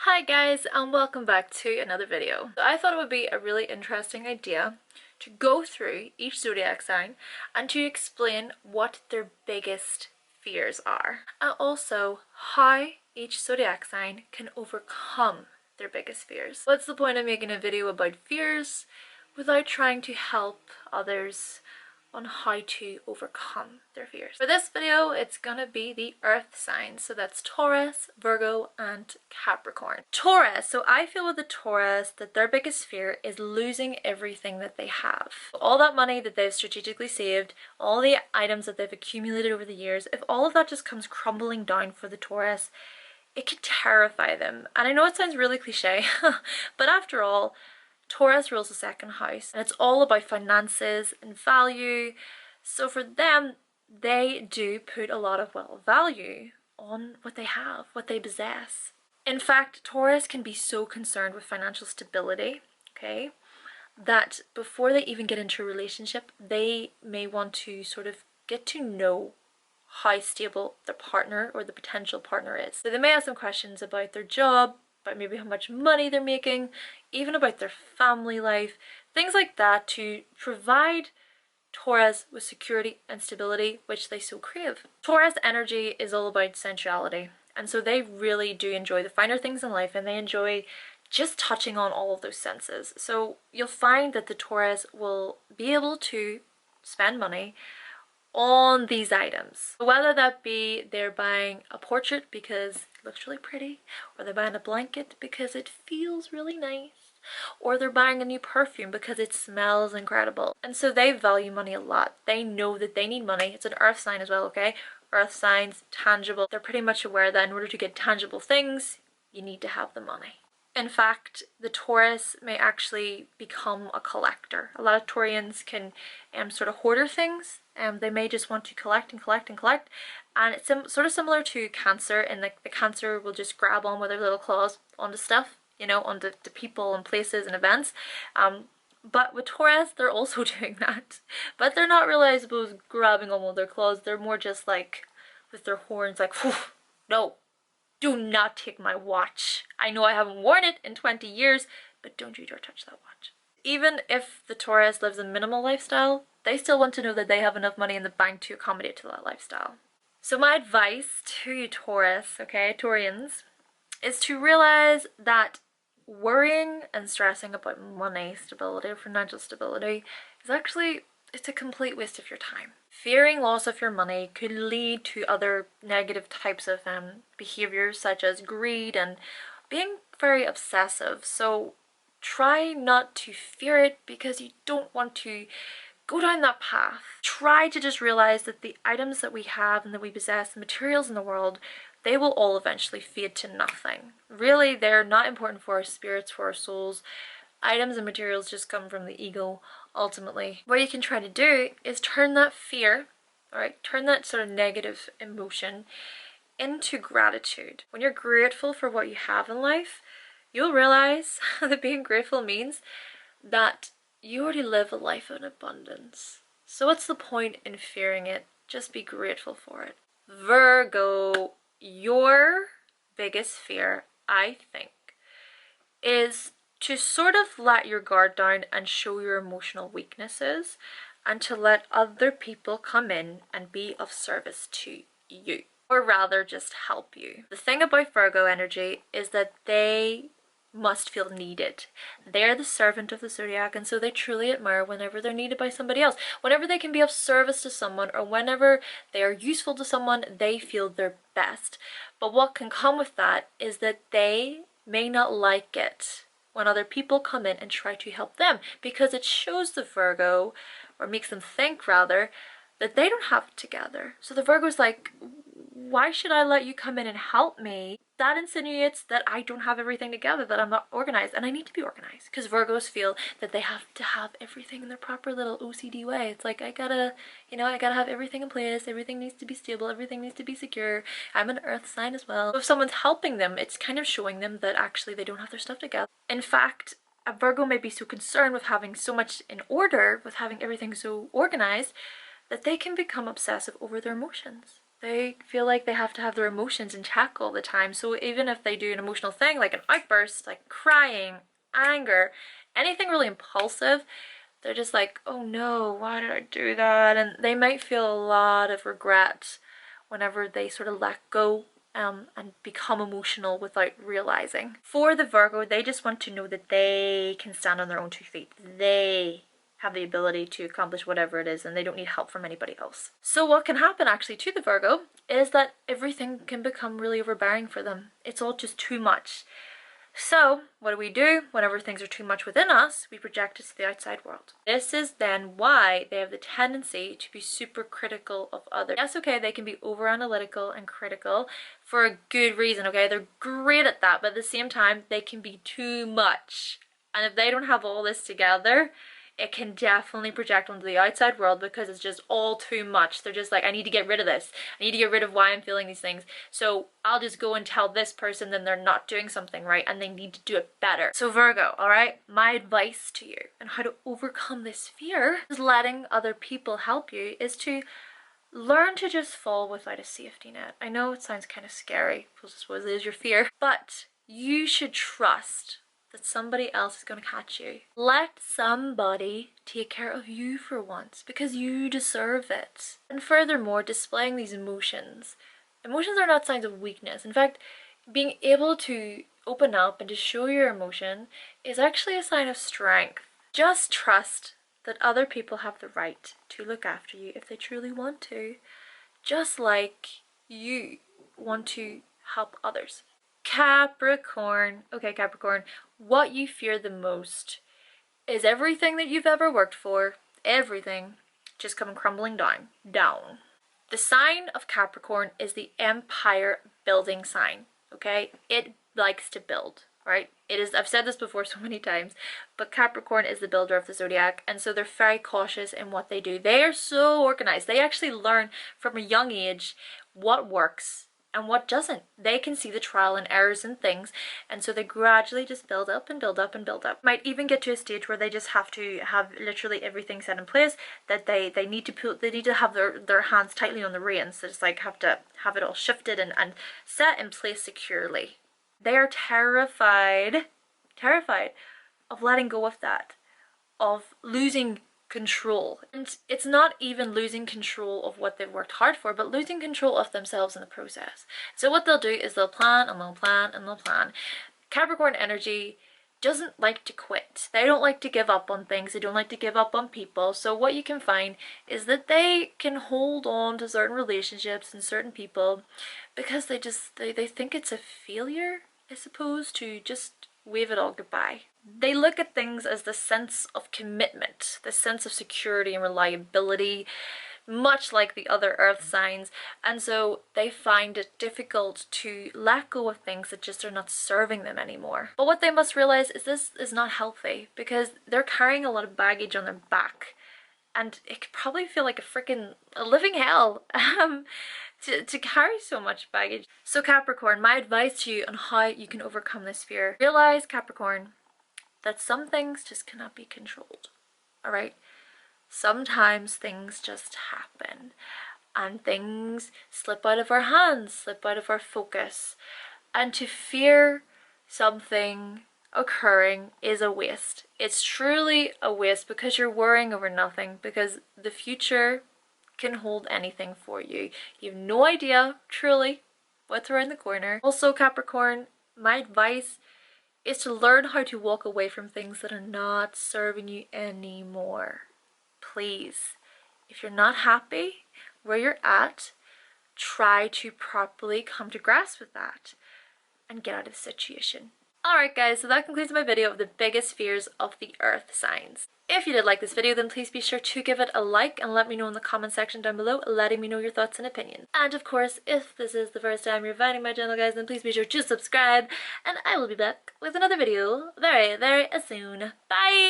Hi guys, and welcome back to another video. So I thought it would be a really interesting idea to go through each zodiac sign and to explain what their biggest fears are, and also how each zodiac sign can overcome their biggest fears. What's the point of making a video about fears without trying to help others on how to overcome their fears? For this video, it's gonna be the earth signs. So that's Taurus, Virgo, and Capricorn. Taurus, so I feel with the Taurus that their biggest fear is losing everything that they have. All that money that they've strategically saved, all the items that they've accumulated over the years, if all of that just comes crumbling down for the Taurus, it could terrify them. And I know it sounds really cliche, but after all, Taurus rules the second house, and it's all about finances and value. So for them, they do put a lot of value on what they have, what they possess. In fact, Taurus can be so concerned with financial stability, okay, that before they even get into a relationship, they may want to sort of get to know how stable their partner or the potential partner is. So they may have some questions about their job, about maybe how much money they're making, even about their family life, things like that, to provide Taurus with security and stability, which they so crave. Taurus energy is all about sensuality, and so they really do enjoy the finer things in life, and they enjoy just touching on all of those senses. So you'll find that the Taurus will be able to spend money on these items, whether that be they're buying a portrait because it looks really pretty, or they're buying a blanket because it feels really nice, or they're buying a new perfume because it smells incredible. And so they value money a lot. They know that they need money. It's an earth sign as well, okay? Earth signs, tangible. They're pretty much aware that in order to get tangible things, you need to have the money. In fact, the Taurus may actually become a collector. A lot of Taurians can sort of hoarder things. They may just want to collect and collect and collect. And it's sort of similar to Cancer, and like the Cancer will just grab on with their little claws onto stuff, you know, onto the people and places and events. But with Taurus, they're also doing that. But they're not really, I suppose, grabbing on with their claws. They're more just like, with their horns, like, no. Do not take my watch. I know I haven't worn it in 20 years, but don't you dare touch that watch. Even if the Taurus lives a minimal lifestyle, they still want to know that they have enough money in the bank to accommodate to that lifestyle. So my advice to you Taurus, okay, Taurians, is to realize that worrying and stressing about money stability or financial stability is actually, it's a complete waste of your time. Fearing loss of your money could lead to other negative types of behaviors such as greed and being very obsessive. So try not to fear it because you don't want to go down that path. Try to just realize that the items that we have and that we possess, the materials in the world, they will all eventually fade to nothing. Really, they're not important for our spirits, for our souls. Items and materials just come from the ego, ultimately. What you can try to do is turn that fear, alright, turn that sort of negative emotion into gratitude. When you're grateful for what you have in life, you'll realize that being grateful means that you already live a life of abundance. So what's the point in fearing it? Just be grateful for it. Virgo, your biggest fear, I think, is to sort of let your guard down and show your emotional weaknesses, and to let other people come in and be of service to you, or rather just help you. The thing about Virgo energy is that they must feel needed. They're the servant of the zodiac, and so they truly admire whenever they're needed by somebody else. Whenever they can be of service to someone, or whenever they are useful to someone, they feel their best. But what can come with that is that they may not like it when other people come in and try to help them, because it shows the Virgo, or makes them think rather, that they don't have it together. So the Virgo's like, why should I let you come in and help me? That insinuates that I don't have everything together, that I'm not organized, and I need to be organized, because Virgos feel that they have to have everything in their proper little OCD way. It's like, I gotta have everything in place, everything needs to be stable, everything needs to be secure. I'm an earth sign as well. So if someone's helping them, it's kind of showing them that actually they don't have their stuff together. In fact, a Virgo may be so concerned with having so much in order, with having everything so organized, that they can become obsessive over their emotions. They feel like they have to have their emotions in check all the time. So even if they do an emotional thing, like an outburst, like crying, anger, anything really impulsive, they're just like, oh no, why did I do that? And they might feel a lot of regret whenever they sort of let go and become emotional without realizing. For the Virgo, they just want to know that they can stand on their own 2 feet. They have the ability to accomplish whatever it is, and they don't need help from anybody else. So what can happen actually to the Virgo is that everything can become really overbearing for them. It's all just too much. So what do we do whenever things are too much within us? We project it to the outside world. This is then why they have the tendency to be super critical of others. Yes, okay, they can be over analytical and critical for a good reason, okay? They're great at that, but at the same time, they can be too much. And if they don't have all this together, it can definitely project onto the outside world because it's just all too much. They're just like, I need to get rid of this. I need to get rid of why I'm feeling these things. So I'll just go and tell this person then they're not doing something right and they need to do it better. So Virgo, all right, my advice to you on how to overcome this fear is letting other people help you is to learn to just fall without a safety net. I know it sounds kind of scary because I suppose it is your fear, but you should trust that somebody else is going to catch you. Let somebody take care of you for once because you deserve it. And furthermore, displaying these emotions. Emotions are not signs of weakness. In fact, being able to open up and to show your emotion is actually a sign of strength. Just trust that other people have the right to look after you if they truly want to, just like you want to help others. Capricorn. Okay, Capricorn, what you fear the most is everything that you've ever worked for, everything, just coming crumbling down. The sign of Capricorn is the empire building sign, okay? It likes to build, right? It is, I've said this before so many times, but Capricorn is the builder of the zodiac, and so they're very cautious in what they do. They are so organized. They actually learn from a young age what works and what doesn't. They can see the trial and errors in things, and so they gradually just build up and build up and build up. Might even get to a stage where they just have to have literally everything set in place, that they need to have their hands tightly on the reins. They just like have to have it all shifted and set in place securely. They are terrified of letting go of that, of losing control. And it's not even losing control of what they've worked hard for, but losing control of themselves in the process. So what they'll do is they'll plan and they'll plan and they'll plan. Capricorn energy doesn't like to quit. They don't like to give up on things. They don't like to give up on people. So what you can find is that they can hold on to certain relationships and certain people because they think it's a failure, I suppose, to just wave it all goodbye. They look at things as the sense of commitment, the sense of security and reliability, much like the other earth signs, and so they find it difficult to let go of things that just are not serving them anymore. But what they must realize is this is not healthy because they're carrying a lot of baggage on their back, and it could probably feel like a living hell to carry so much baggage. So Capricorn, my advice to you on how you can overcome this fear. Realize, Capricorn, that some things just cannot be controlled, all right? Sometimes things just happen and things slip out of our hands, slip out of our focus. And to fear something occurring is a waste. It's truly a waste because you're worrying over nothing, because the future can hold anything for you. You have no idea, truly, what's around the corner. Also, Capricorn, my advice is to learn how to walk away from things that are not serving you anymore. Please, if you're not happy where you're at, try to properly come to grasp with that and get out of the situation. Alright guys, so that concludes my video of the biggest fears of the earth signs. If you did like this video, then please be sure to give it a like and let me know in the comment section down below, letting me know your thoughts and opinions. And of course, if this is the first time you're finding my channel guys, then please be sure to subscribe, and I will be back with another video very, very soon. Bye!